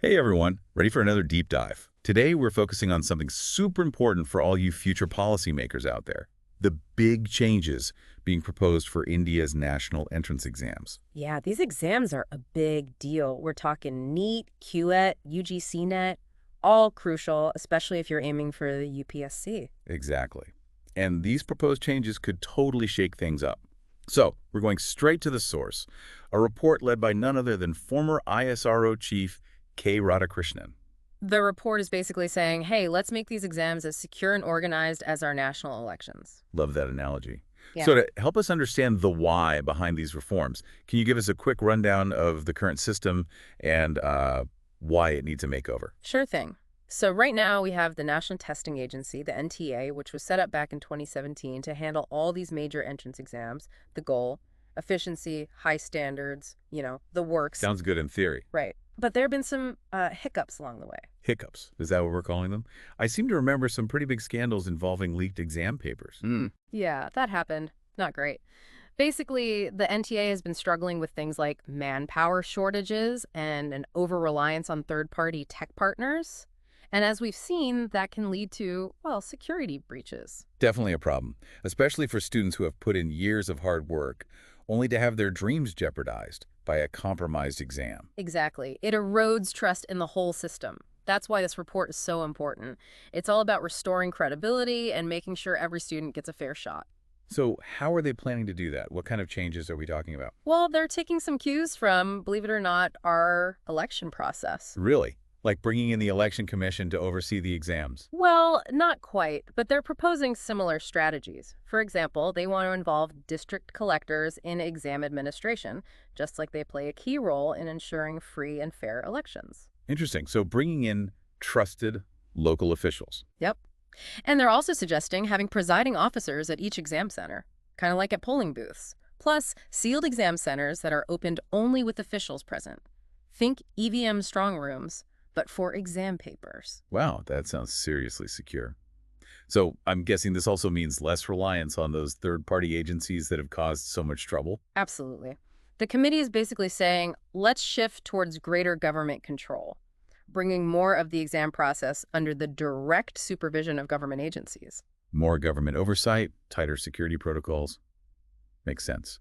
Hey everyone, ready for another deep dive? Today we're focusing on something super important for all you future policymakers out there. The big changes being proposed for India's national entrance exams. Yeah, these exams are a big deal. We're talking NEET, QET, UGC Net, all crucial, especially if you're aiming for the UPSC. Exactly. And these proposed changes could totally shake things up. So, we're going straight to the source, a report led by none other than former ISRO chief K. Radhakrishnan. The report is basically saying, hey, let's make these exams as secure and organized as our national elections. Love that analogy. Yeah. So to help us understand the why behind these reforms, can you give us a quick rundown of the current system and why it needs a makeover? Sure thing. So right now we have the National Testing Agency, the NTA, which was set up back in 2017 to handle all these major entrance exams. The goal, efficiency, high standards, the works. Sounds good in theory. Right. But there have been some hiccups along the way. Hiccups, is that what we're calling them? I seem to remember some pretty big scandals involving leaked exam papers. Yeah, that happened. Not great. Basically, the NTA has been struggling with things like manpower shortages and an over-reliance on third-party tech partners. And as we've seen, that can lead to, well, security breaches. Definitely a problem, especially for students who have put in years of hard work, only to have their dreams jeopardized by a compromised exam. Exactly. It erodes trust in the whole system. That's why this report is so important. It's all about restoring credibility and making sure every student gets a fair shot. So how are they planning to do that? What kind of changes are we talking about? Well, they're taking some cues from, believe it or not, our election process. Really? Like bringing in the election commission to oversee the exams? Well, not quite, but they're proposing similar strategies. For example, they want to involve district collectors in exam administration, just like they play a key role in ensuring free and fair elections. Interesting. So bringing in trusted local officials. Yep. And they're also suggesting having presiding officers at each exam center, kind of like at polling booths. Plus, sealed exam centers that are opened only with officials present. Think EVM strong rooms, but for exam papers. Wow, that sounds seriously secure. So I'm guessing this also means less reliance on those third-party agencies that have caused so much trouble? Absolutely. The committee is basically saying, let's shift towards greater government control, bringing more of the exam process under the direct supervision of government agencies. More government oversight, tighter security protocols. Makes sense.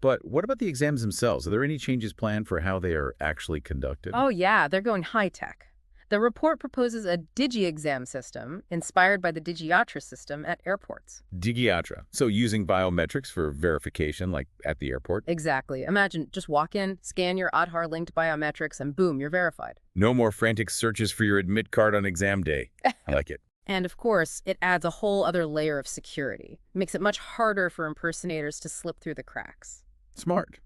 But what about the exams themselves? Are there any changes planned for how they are actually conducted? Oh yeah, they're going high-tech. The report proposes a digi-exam system inspired by the Digiatra system at airports. Digiatra. So using biometrics for verification, like at the airport? Exactly. Imagine, just walk in, scan your Aadhaar-linked biometrics, and boom, you're verified. No more frantic searches for your admit card on exam day. I like it. And of course, it adds a whole other layer of security. Makes it much harder for impersonators to slip through the cracks. Smart.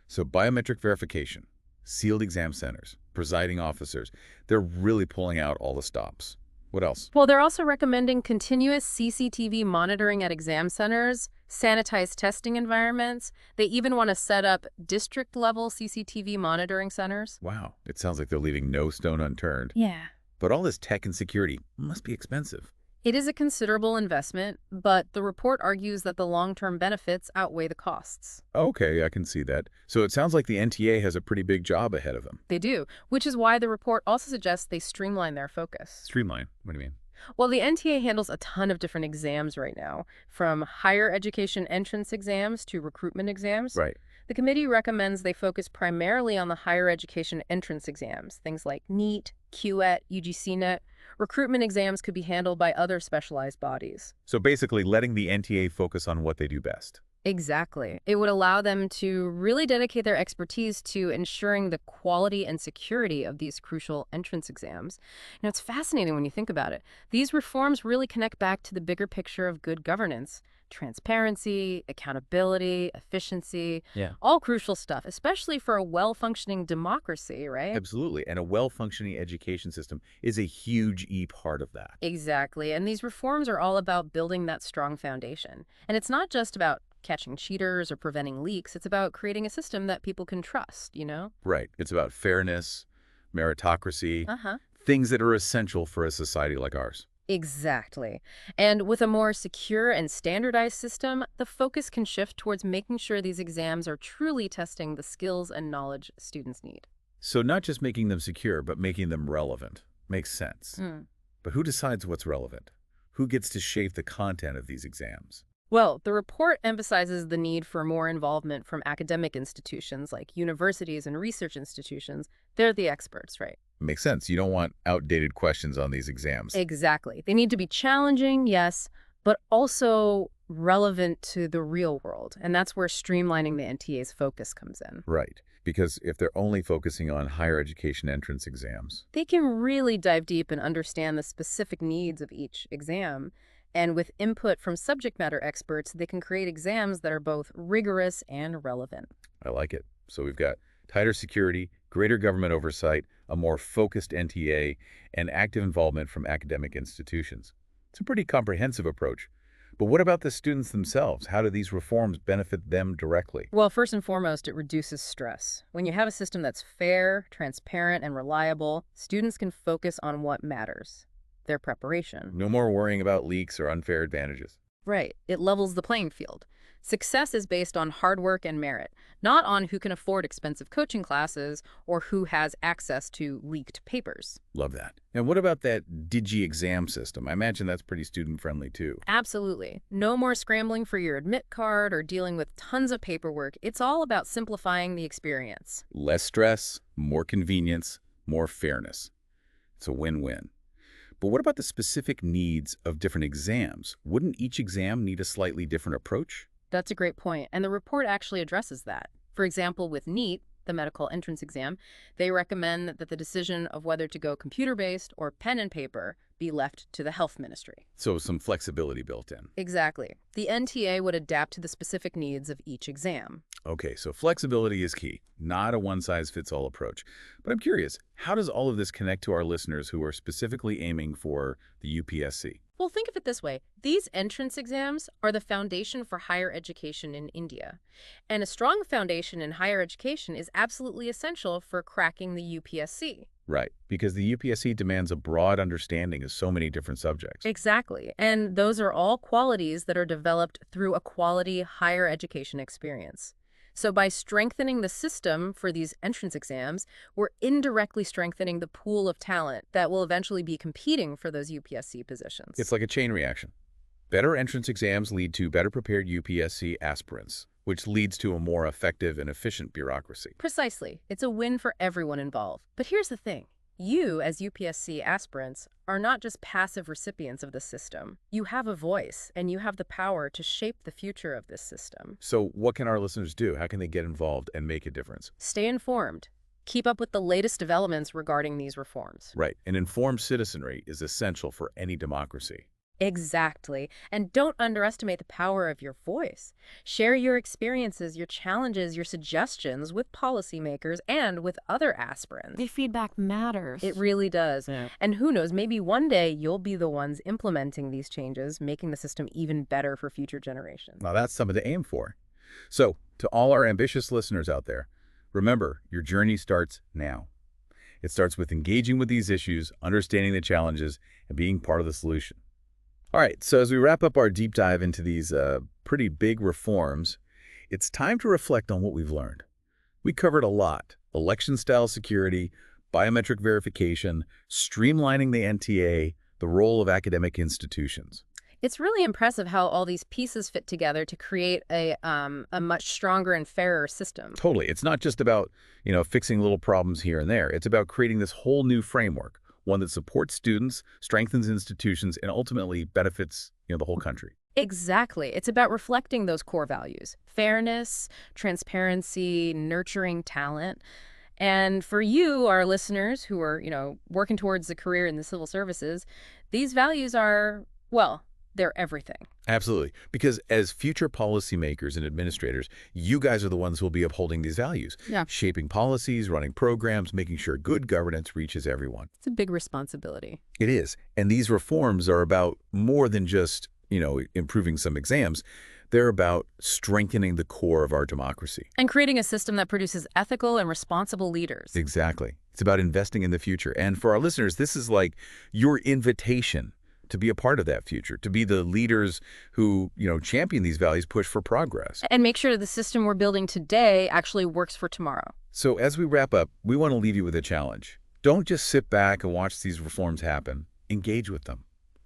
So biometric verification, sealed exam centers, presiding officers, they're really pulling out all the stops. What else? Well, they're also recommending continuous CCTV monitoring at exam centers, sanitized testing environments. They even want to set up district-level CCTV monitoring centers. Wow, it sounds like they're leaving no stone unturned. Yeah. But all this tech and security must be expensive. It is a considerable investment, but the report argues that the long-term benefits outweigh the costs. Okay, I can see that. So it sounds like the NTA has a pretty big job ahead of them. They do, which is why the report also suggests they streamline their focus. Streamline? What do you mean? Well, the NTA handles a ton of different exams right now, from higher education entrance exams to recruitment exams. Right. The committee recommends they focus primarily on the higher education entrance exams, things like NEET, QET, UGC Net. Recruitment exams could be handled by other specialized bodies. So basically letting the NTA focus on what they do best. Exactly. It would allow them to really dedicate their expertise to ensuring the quality and security of these crucial entrance exams. It's fascinating when you think about it. These reforms really connect back to the bigger picture of good governance. Transparency, accountability, efficiency, all crucial stuff, especially for a well-functioning democracy, right? Absolutely. And a well-functioning education system is a huge part of that. Exactly. And these reforms are all about building that strong foundation. And it's not just about catching cheaters or preventing leaks. It's about creating a system that people can trust, Right. It's about fairness, meritocracy, Uh-huh. things that are essential for a society like ours. Exactly. And with a more secure and standardized system, the focus can shift towards making sure these exams are truly testing the skills and knowledge students need. So not just making them secure, but making them relevant. Makes sense. But who decides what's relevant? Who gets to shape the content of these exams? Well, the report emphasizes the need for more involvement from academic institutions like universities and research institutions. They're the experts, right? Makes sense. You don't want outdated questions on these exams. Exactly. They need to be challenging, yes, but also relevant to the real world. And that's where streamlining the NTA's focus comes in. Right. Because if they're only focusing on higher education entrance exams, They can really dive deep and understand the specific needs of each exam. And with input from subject matter experts, they can create exams that are both rigorous and relevant. I like it. So we've got tighter security, greater government oversight, a more focused NTA, and active involvement from academic institutions. It's a pretty comprehensive approach. But what about the students themselves? How do these reforms benefit them directly? Well, first and foremost, it reduces stress. When you have a system that's fair, transparent, and reliable, students can focus on what matters, their preparation. No more worrying about leaks or unfair advantages. Right. It levels the playing field. Success is based on hard work and merit, not on who can afford expensive coaching classes or who has access to leaked papers. Love that. And what about that Digi exam system? I imagine that's pretty student-friendly too. Absolutely. No more scrambling for your admit card or dealing with tons of paperwork. It's all about simplifying the experience. Less stress, more convenience, more fairness. It's a win-win. But what about the specific needs of different exams? Wouldn't each exam need a slightly different approach? That's a great point, and the report actually addresses that. For example, with NEET, the medical entrance exam, they recommend that the decision of whether to go computer-based or pen and paper be left to the health ministry. So some flexibility built in. Exactly. The NTA would adapt to the specific needs of each exam. Okay, so flexibility is key, not a one-size-fits-all approach. But I'm curious, how does all of this connect to our listeners who are specifically aiming for the UPSC? Well, think of it this way. These entrance exams are the foundation for higher education in India. And a strong foundation in higher education is absolutely essential for cracking the UPSC. Right, because the UPSC demands a broad understanding of so many different subjects. Exactly. And those are all qualities that are developed through a quality higher education experience. So by strengthening the system for these entrance exams, we're indirectly strengthening the pool of talent that will eventually be competing for those UPSC positions. It's like a chain reaction. Better entrance exams lead to better prepared UPSC aspirants, which leads to a more effective and efficient bureaucracy. Precisely. It's a win for everyone involved. But here's the thing. You, as UPSC aspirants, are not just passive recipients of the system. You have a voice, and you have the power to shape the future of this system. So what can our listeners do? How can they get involved and make a difference? Stay informed. Keep up with the latest developments regarding these reforms. Right. An informed citizenry is essential for any democracy. Exactly. And don't underestimate the power of your voice. Share your experiences, your challenges, your suggestions with policymakers and with other aspirants. The feedback matters. It really does. Yeah. And who knows, maybe one day you'll be the ones implementing these changes, making the system even better for future generations. Now that's something to aim for. So to all our ambitious listeners out there, remember, your journey starts now. It starts with engaging with these issues, understanding the challenges, and being part of the solution. All right, so as we wrap up our deep dive into these pretty big reforms, it's time to reflect on what we've learned. We covered a lot: election-style security, biometric verification, streamlining the NTA, the role of academic institutions. It's really impressive how all these pieces fit together to create a much stronger and fairer system. Totally. It's not just about, fixing little problems here and there. It's about creating this whole new framework, one that supports students, strengthens institutions, and ultimately benefits, the whole country. Exactly. It's about reflecting those core values: fairness, transparency, nurturing talent. And for you, our listeners who are, working towards a career in the civil services, these values are, well, they're everything. Absolutely. Because as future policymakers and administrators, you guys are the ones who will be upholding these values, shaping policies, running programs, making sure good governance reaches everyone. It's a big responsibility. It is. And these reforms are about more than just, improving some exams. They're about strengthening the core of our democracy. And creating a system that produces ethical and responsible leaders. Exactly. It's about investing in the future. And for our listeners, this is like your invitation to be a part of that future, to be the leaders who, champion these values, push for progress. And make sure the system we're building today actually works for tomorrow. So as we wrap up, we want to leave you with a challenge. Don't just sit back and watch these reforms happen. Engage with them,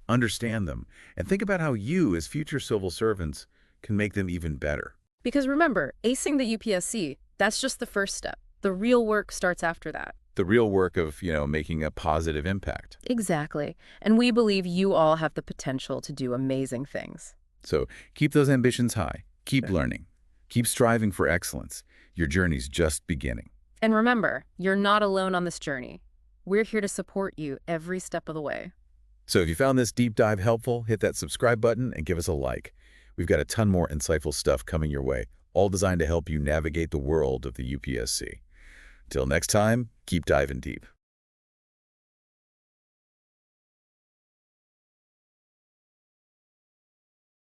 understand them, and think about how you, as future civil servants, can make them even better. Because remember, acing the UPSC, that's just the first step. The real work starts after that. The real work of, making a positive impact. Exactly. And we believe you all have the potential to do amazing things. So keep those ambitions high. Keep learning. Keep striving for excellence. Your journey's just beginning. And remember, you're not alone on this journey. We're here to support you every step of the way. So if you found this deep dive helpful, hit that subscribe button and give us a like. We've got a ton more insightful stuff coming your way, all designed to help you navigate the world of the UPSC. Till next time, keep diving deep.